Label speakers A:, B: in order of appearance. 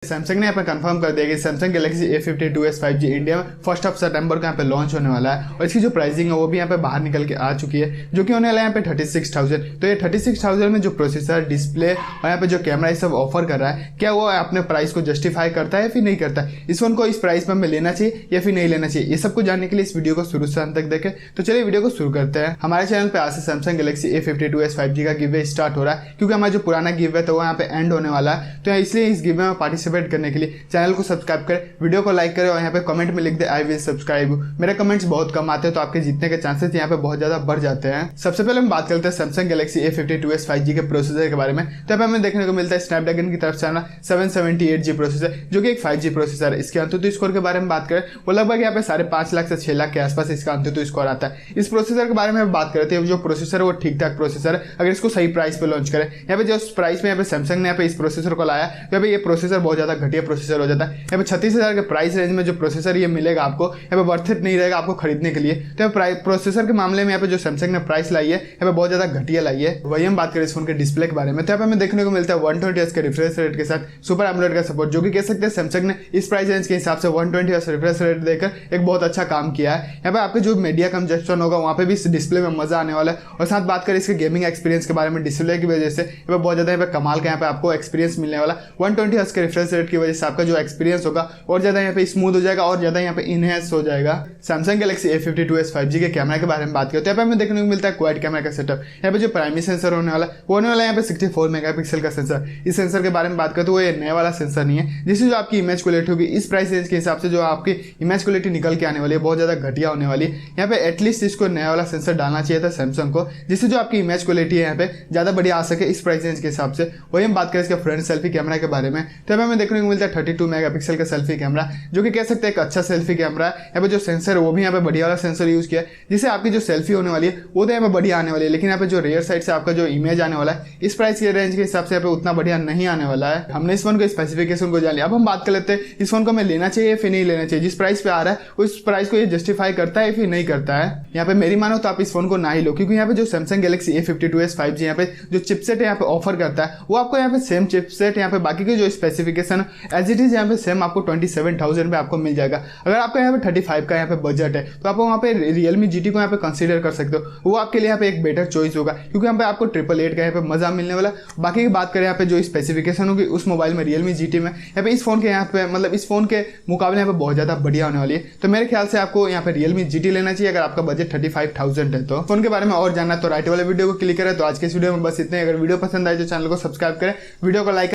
A: Samsung ने यहाँ पे कंफर्म कर दिया कि Samsung Galaxy A52s 5G India में 1 सितंबर को यहाँ पे लॉन्च होने वाला है और इसकी जो प्राइसिंग है वो भी यहाँ पे बाहर निकल के आ चुकी है, जो कि होने वाला है यहाँ पे 36,000। तो ये 36,000 में जो प्रोसेसर, डिस्प्ले और यहाँ पे जो कैमरा ये सब ऑफर कर रहा है, क्या वो अपने प्राइस को जस्टिफाई करता है फिर नहीं करता है, इस फोन को इस प्राइस में हमें लेना चाहिए या फिर नहीं लेना चाहिए, ये सब कुछ जानने के लिए इस वीडियो को शुरू से अंत तक देखें। तो चलिए वीडियो को शुरू करते हैं। हमारे चैनल पे आज से सैमसंग गैलेक्सी A52s 5G का गिव स्टार्ट हो रहा है, क्योंकि हमारा जो पुराना गिव है तो वो यहाँ पे एंड होने वाला है। तो इसलिए इस गिव में पार्टिसिपेट करने के लिए चैनल को सब्सक्राइब करें, वीडियो को लाइक करें और यहाँ पे कमेंट में लिख दे आई विल सब्सक्राइब। मेरे कमेंट्स बहुत कम आते हैं तो आपके जीतने के चांसेस यहाँ पे बहुत ज्यादा बढ़ जाते हैं। सबसे पहले हम बात करते हैं सैमसंग गैलेक्सी A52s 5G के प्रोसेसर के बारे में। तो यहाँ पे हमें देखने को मिलता है स्नैपड्रैगन की तरफ से आना 778G प्रोसेसर, जो कि एक 5G प्रोसेसर है। इसके अंतुतु स्कोर के बारे में बात करें, वो लगभग यहाँ पे 5.5 लाख से 6 लाख के आसपास इसका अंतुतु स्कोर आता है। इस प्रोसेसर के बारे में बात करते हैं, जो प्रोसेसर है वो ठीक ठाक प्रोसेसर है अगर इसको सही प्राइस पे लॉन्च करें। यहाँ पे जो प्राइस में यहाँ पे सैमसंग ने यहाँ पे इस प्रोसेसर को लाया, यहाँ पे ये प्रोसेसर बहुत ज्यादा घटिया प्रोसेसर हो जाता है। यहाँ पे 36,000 के प्राइस रेंज में जो प्रोसेसर ये मिलेगा आपको, यहाँ पे वर्थ इट नहीं रहेगा आपको खरीदने के लिए। तो प्रोसेसर के मामले में यहाँ पे जो सैमसंग ने प्राइस लाई है यहाँ पे बहुत ज्यादा घटिया लाई है। वही हम बात करें इस फोन के डिस्प्ले के बारे में, तो यहाँ पे हमें देखने को मिलता है 120Hz के रिफ्रेश रेट के साथ सुपर एमोलेड का सपोर्ट, जो कि कह सकते हैं सैमसंग ने इस प्राइस रेंज के हिसाब से 120Hz रिफ्रेश रेट देकर एक बहुत अच्छा काम किया है। यहाँ पे आपके जो मीडिया कंजस्शन होगा वहाँ पे भी इस डिस्प्ले में मजा आने वाला है। और साथ बात करें इसके गेमिंग एक्सपीरियंस के बारे में, डिस्प्ले की वजह से यहाँ पे बहुत ज्यादा यहाँ पे कमाल का यहाँ पे आपको एक्सपीरियंस मिलने वाला। 120Hz के रिफ्रेश रेट की वजह से आपका जो एक्सपीरियंस होगा और ज्यादा यहाँ पे स्मूथ हो जाएगा और ज्यादा यहाँ पे इनहेंस हो जाएगा। सैमसंग गैलेक्सी A52s 5G के कैमरा के बारे में बात करते हैं, यहाँ पे हमें देखने को मिलता है क्वाड कैमरा का सेटअप। यहाँ पे जो प्राइमरी सेंसर होने वाला वो होने वाला है यहाँ पे 64 मेगापिक्सल का सेंसर। इस सेंसर के बारे में बात करते तो वो ये नया वाला सेंसर नहीं है, जिससे जो आपकी इमेज क्वालिटी होगी इस प्राइस रेंज के हिसाब से जो आपकी इमेज क्वालिटी निकल के आने वाली है बहुत ज्यादा घटिया होने वाली है। यहाँ पे एटलीस्ट इसको नया वाला सेंसर डालना चाहिए था सैमसंग को, जिससे जो आपकी इमेज क्वालिटी है यहाँ पे ज्यादा बढ़िया आ सके इस प्राइस रेंज के हिसाब से। वही हम बात करें इसके फ्रंट सेल्फी कैमरा के बारे में, तो यहाँ पे हमें देखने को मिलता है 32 मेगापिक्सल का सेल्फी कैमरा, जो कि कह सकते हैं एक अच्छा सेल्फी कैमरा है। यहाँ पे जो सेंसर है वो भी यहाँ पे बढ़िया वाला सेंसर यूज किया है, जिससे आपकी जो सेल्फी होने वाली है वो तो यहाँ पे बढ़िया आने वाली है। लेकिन यहाँ पे जो रियर साइड से आपका जो इमेज आने वाला है इस प्राइस के रेंज के हिसाब से यहाँ पे उतना बढ़िया नहीं आने वाला है। हमने इस फोन को स्पेसिफिकेशन को जान लिया, अब हम बात कर लेते हैं इस फोन को हमें लेना चाहिए फिर नहीं लेना चाहिए। जिस प्राइस पे आ रहा है उस प्राइस को ये जस्टिफाई करता है फिर नहीं करता है। यहाँ पे मेरी मानो तो आप इस फोन को ना ही लो, क्योंकि यहाँ पे जो सैमसंग गैलेक्सी A52s 5G यहाँ पे जो चिपसेट यहाँ पे ऑफर करता है वो आपको यहाँ पे सेम चिपसेट यहाँ पे बाकी के जो स्पेसिफिकेशन एज इट इज यहाँ पे सेम आपको 27,000 पे आपको मिल जाएगा। अगर आपका यहाँ पे 35 का यहाँ पे बजट है तो आप वहाँ पे Realme GT को यहाँ पे कंसीडर कर सकते हो, वो आपके लिए यहाँ पे एक बेटर चॉइस होगा, क्योंकि यहाँ पे आपको 888 का यहाँ पे मजा मिलने वाला। बाकी की बात करें यहाँ पे जो स्पेसिफिकेशन होगी उस मोबाइल में Realme GT में यहाँ पे इस फोन के यहाँ पे मतलब इस फोन के मुकाबले यहाँ पे बहुत ज्यादा बढ़िया होने वाली है। तो मेरे ख्याल से आपको यहाँ पे Realme GT लेना चाहिए अगर आपका बजट 35,000 है। तो फोन के बारे में और जानना है तो राइट वाले वीडियो को क्लिक करें। तो आज के इस वीडियो में बस इतने। अगर वीडियो पसंद आए तो चैनल को सब्सक्राइब करें, वीडियो को लाइक